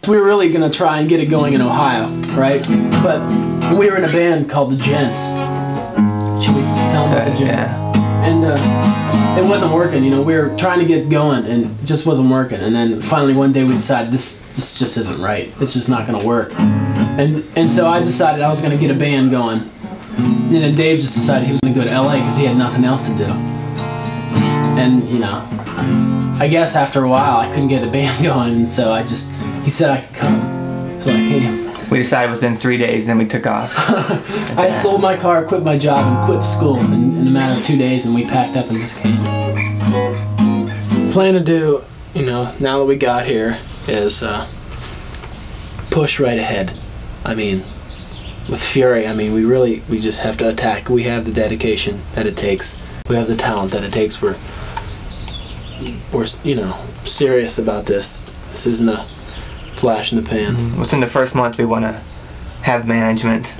So we were really gonna try and get it going in Ohio, right? But we were in a band called the Gents. Should we tell them about the Gents? Yeah. And it wasn't working, you know. We were trying to get going, and it just wasn't working. And then finally one day we decided this just isn't right. It's just not gonna work. And so I decided I was gonna get a band going. And then Dave just decided he was gonna go to LA because he had nothing else to do. And you know, I guess after a while I couldn't get a band going, and so he said I could come. So I came. We decided within 3 days, and then we took off. I sold my car, quit my job, and quit school in a matter of 2 days, and we packed up and just came. Plan to do, you know, now that we got here, is push right ahead. I mean, with fury. I mean, we just have to attack. We have the dedication that it takes. We have the talent that it takes. We're you know, serious about this. This isn't a flash in the pan. Within the first month, we want to have management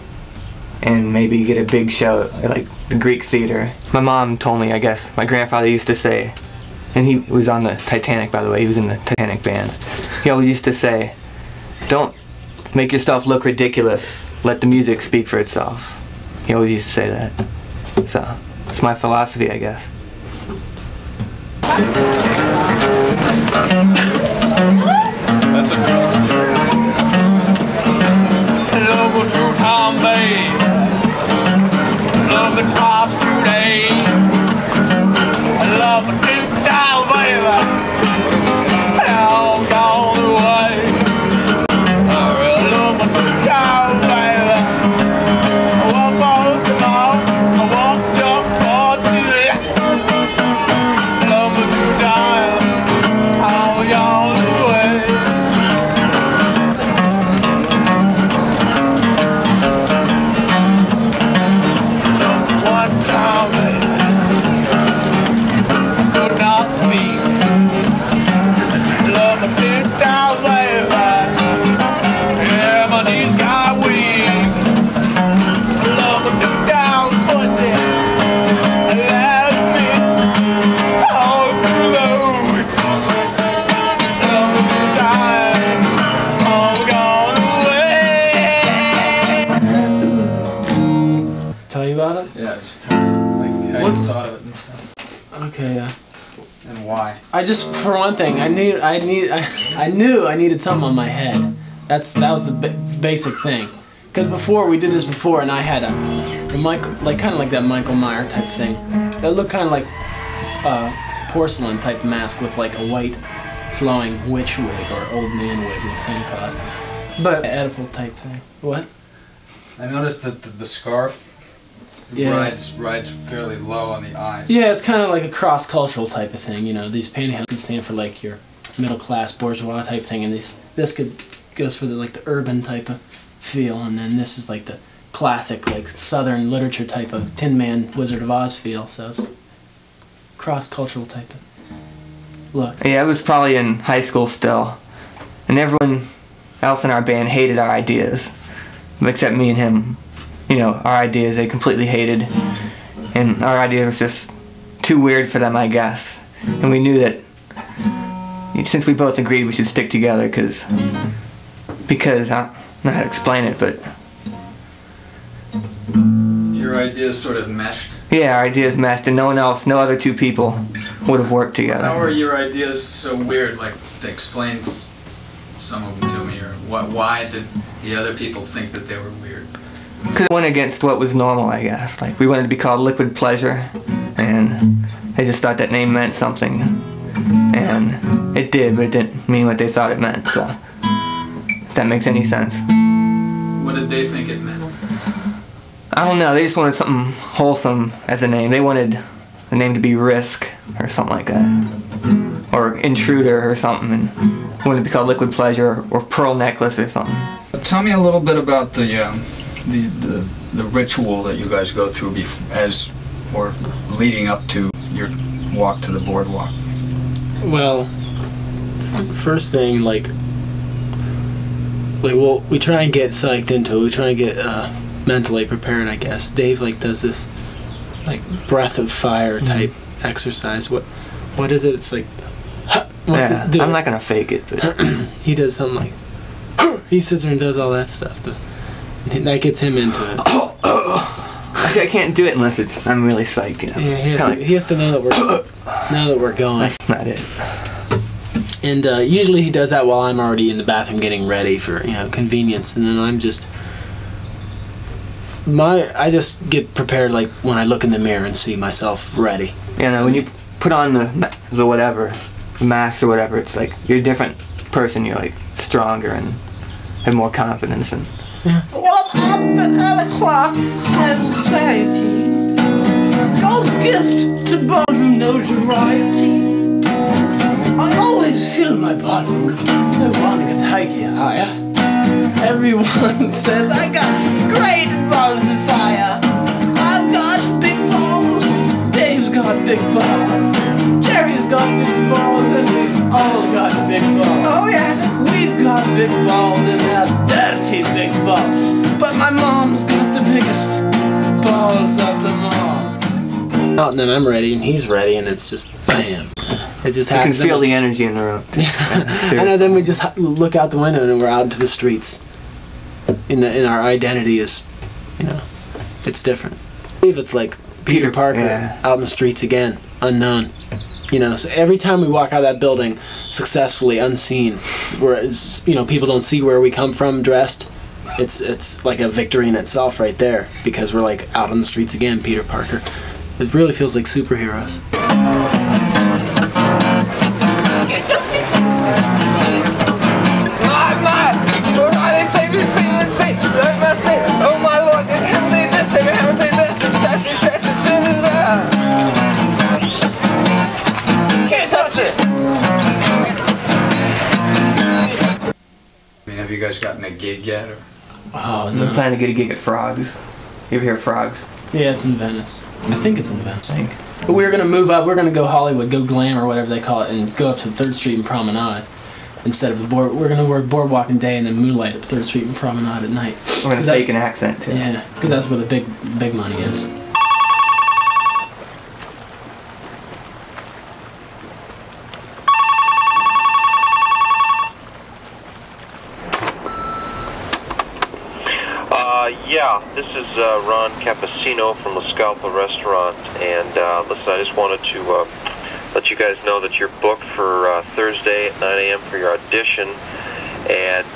and maybe get a big show at like the Greek Theater. My mom told me, I guess, my grandfather used to say, and he was on the Titanic, by the way, he was in the Titanic band. He always used to say, don't make yourself look ridiculous, let the music speak for itself. He always used to say that. So, it's my philosophy, I guess. That's a girl. Love was through Tom Bay. Love the cross today. Love the Duke down, baby. All gone away. I really love my Duke down, baby. I walk on the lawn. I walked up for today. Love my Duke down. All gone away. One time, could not speak. Love my big down, baby. Yeah, my knees got weak. Love my big down, pussy. Left me all alone. Love my big down, all gone away. Tell you about it? Yeah, just tell me, like, how you thought of it and stuff. Okay, yeah. And why. I just, for one thing, I knew I needed something on my head. That was the basic thing. Because before, we did this before, and I had a Michael, like kind of like that Michael Meyer type thing. It looked kind of like porcelain type mask with like a white flowing witch wig or old man wig in the same cause. But edible type thing. What? I noticed that the scarf rides fairly low on the eyes. Yeah, it's kind of like a cross-cultural type of thing. You know, these pantyhose can stand for like your middle-class bourgeois type thing, and this goes for the urban type of feel, and then this is like the classic like Southern literature type of Tin Man Wizard of Oz feel. So it's cross-cultural type of look. Yeah, I was probably in high school still, and everyone else in our band hated our ideas, except me and him. You know, our ideas they completely hated, and our idea was just too weird for them, I guess. And we knew that since we both agreed we should stick together, because I don't know how to explain it, but Your ideas sort of meshed. yeah, our ideas meshed, and no other two people would have worked together. How are your ideas so weird? Like, to explain some of them to me, or why did the other people think that they were weird? Because it went against what was normal, I guess. Like, we wanted to be called Liquid Pleasure, and they just thought that name meant something. And it did, but it didn't mean what they thought it meant, so if that makes any sense. What did they think it meant? I don't know, they just wanted something wholesome as a name. They wanted the name to be Risk, or something like that. Or Intruder, or something, and wanted to be called Liquid Pleasure, or Pearl Necklace, or something. Tell me a little bit about the ritual that you guys go through or leading up to your walk to the boardwalk. Well, first thing, well, we try and get psyched into it. We try and get mentally prepared, I guess. Dave does this breath of fire type exercise. What is it? It's like, what's it do? I'm not gonna fake it, but he does something like, He sits there and does all that stuff. That gets him into it. Actually, I can't do it unless I'm really psyched. You know? Yeah, he has to know that we're going. That's not it. And usually he does that while I'm already in the bathroom getting ready for convenience, and then I'm just I just get prepared like when I look in the mirror and see myself ready. When you put on the whatever, the mask or whatever, it's like you're a different person. You're like stronger and have more confidence and. Yeah. Well, I'm up at 8 o'clock in society. No gift to ballroom notoriety. I always feel my ballroom. I want to take you higher. Everyone says I got great balls of fire. I've got big balls. Dave's got big balls. Jerry's got big balls, and we've all got big balls. Oh yeah, we've got big balls, and they're dirty big balls. But my mom's got the biggest balls of them all. Oh, and then I'm ready, and he's ready, and it's just bam. It just You can happens. feel the energy in the room. I know. Then we just look out the window, and we're out into the streets. In our identity is, it's different. I believe it's like Peter Parker out in the streets again, unknown. So every time we walk out of that building successfully, unseen, where people don't see where we come from dressed, it's like a victory in itself right there, because we're like out on the streets again, Peter Parker. It really feels like superheroes. Oh my Lord, you haven't made this, you haven't made this, can't touch this! Have you guys gotten a gig yet? Or? Oh, no. I'm planning to get a gig at Frogs. You ever hear of Frogs? Yeah, it's in Venice. I think it's in Venice. But we're going to move up. We're going to go Hollywood, go glam or whatever they call it, and go up to 3rd Street and Promenade. Instead of the board, we're going to work boardwalk in day and then moonlight at 3rd Street and Promenade at night. We're going to fake an accent, too. Yeah, because that's where the big money is. Yeah, this is Ron Cappuccino from La Scalpa Restaurant, and listen, I just wanted to let you guys know that you're booked for Thursday at 9 a.m. for your audition, and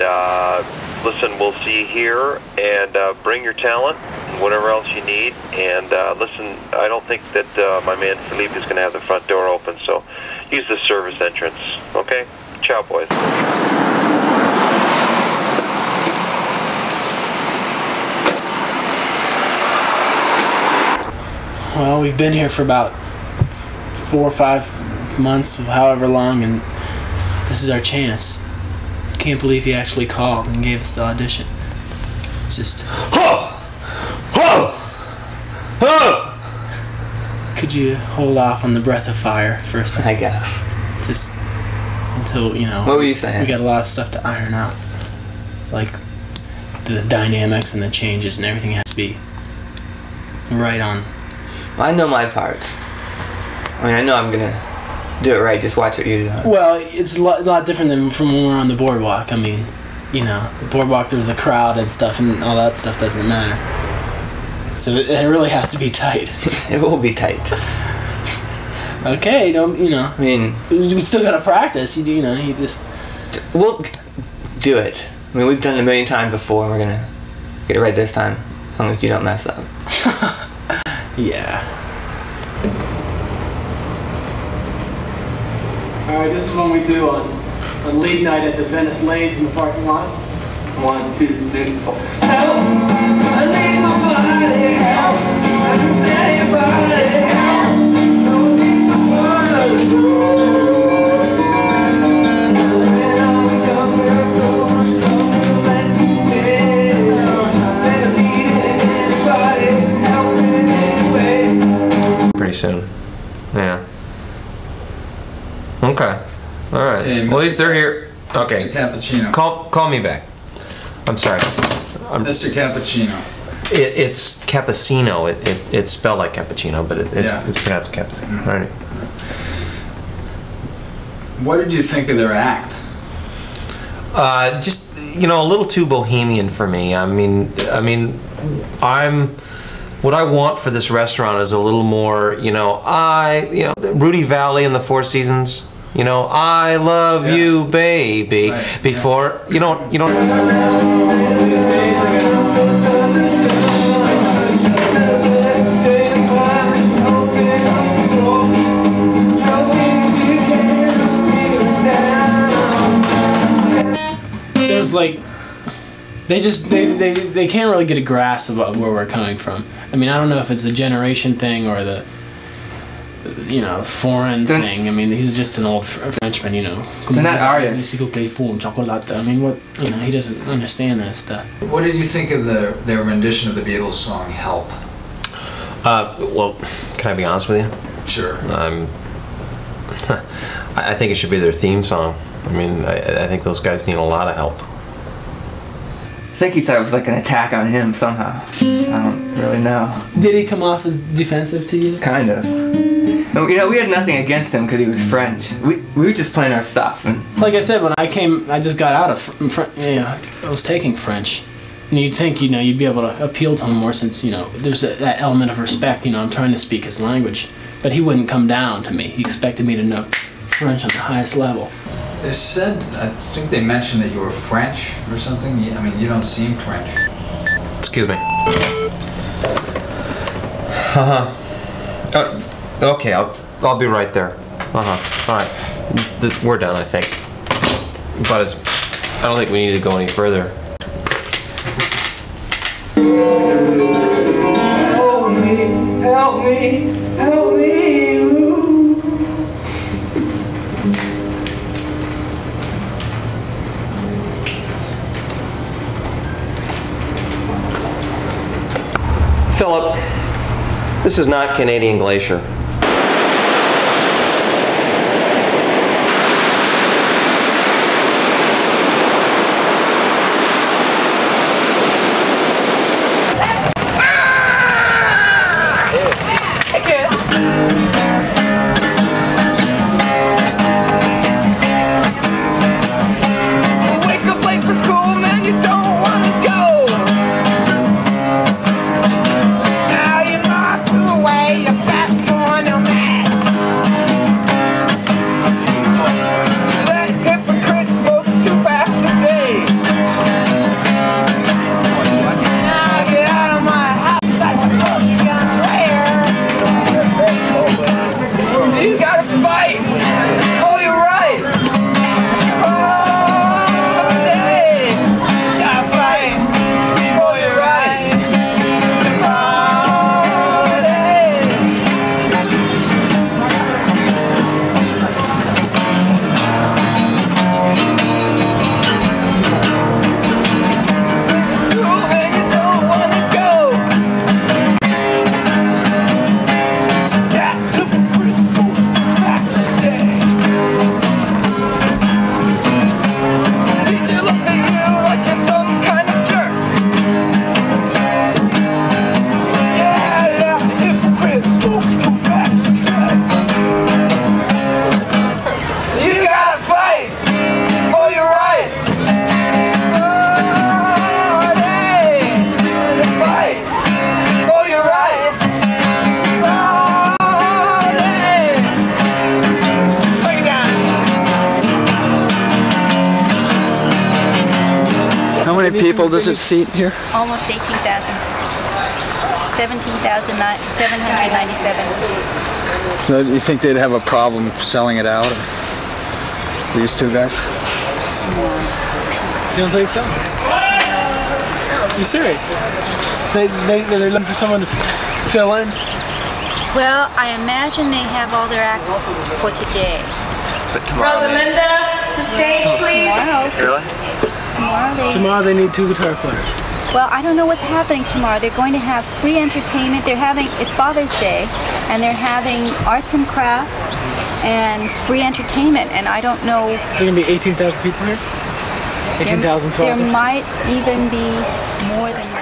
listen, we'll see you here, and bring your talent, and whatever else you need, and listen, I don't think that my man Philippe is going to have the front door open, so use the service entrance, okay? Ciao, boys. Well, we've been here for about 4 or 5 months, however long, and this is our chance. Can't believe he actually called and gave us the audition. It's just... Could you hold off on the breath of fire for a second? I guess. Just until, What were you saying? We got a lot of stuff to iron out. Like the dynamics and the changes and everything has to be right on. Well, I know my parts. I mean, I know I'm gonna do it right. Just watch what you do. Well, it's a lot different than from when we're on the boardwalk. I mean, the boardwalk, there's a crowd and stuff, and all that stuff doesn't matter. So it really has to be tight. It will be tight. Okay, I mean, we still gotta practice. You just. We'll do it. I mean, we've done it a million times before, and we're gonna get it right this time, as long as you don't mess up. Yeah. Alright, this is what we do on league night at the Venice Lanes in the parking lot. 1, 2, 3, 4. Help! I need somebody help! I can stand anybody help! Don't need Pretty soon. Yeah. Okay. All right. Hey, well, at least Mr. they're here. Okay. Mr. Cappuccino. Call me back. I'm sorry. Mr. Cappuccino. It's Cappuccino. It's spelled like cappuccino, but it's pronounced cappuccino. Mm-hmm. All right. What did you think of their act? Just you know, a little too bohemian for me. I mean, what I want for this restaurant is a little more, you know, Rudy Valley and the Four Seasons. You know, I love you, baby. Right. Before, you know. There's like, they can't really get a grasp of where we're coming from. I mean, I don't know if it's a generation thing or the, you know, foreign thing. I mean, he's just an old Frenchman, you know. They're not artists. I mean, what, you know, he doesn't understand that stuff. What did you think of their rendition of the Beatles song "Help"? Well, can I be honest with you? Sure. I think it should be their theme song. I mean, I think those guys need a lot of help. I think he thought it was like an attack on him somehow. I don't really know. Did he come off as defensive to you? Kind of. No, you know, we had nothing against him because he was French. We were just playing our stuff. And like I said, when I came, I just got out of I was taking French. And you'd think, you know, you'd be able to appeal to him more since, you know, there's that element of respect, you know, I'm trying to speak his language. But he wouldn't come down to me. He expected me to know French on the highest level. They said, I think they mentioned that you were French or something. I mean, you don't seem French. Excuse me. Okay, I'll be right there. All right. We're done, I think. But I don't think we need to go any further. Help me, help me, help me. Philip, this is not Canadian Glacier. How many people does it seat here? Almost 18,000. 17,797. So you think they'd have a problem selling it out? These two guys? You don't think so? You serious? They're looking for someone to fill in? Well, I imagine they have all their acts for today. but tomorrow. Rosalinda, to stage, please. Really? Tomorrow they need 2 guitar players. Well, I don't know what's happening tomorrow. They're going to have free entertainment. They're having, it's Father's Day, and they're having arts and crafts and free entertainment, and I don't know. Is there going to be 18,000 people here? 18,000 fathers? There might even be more than that.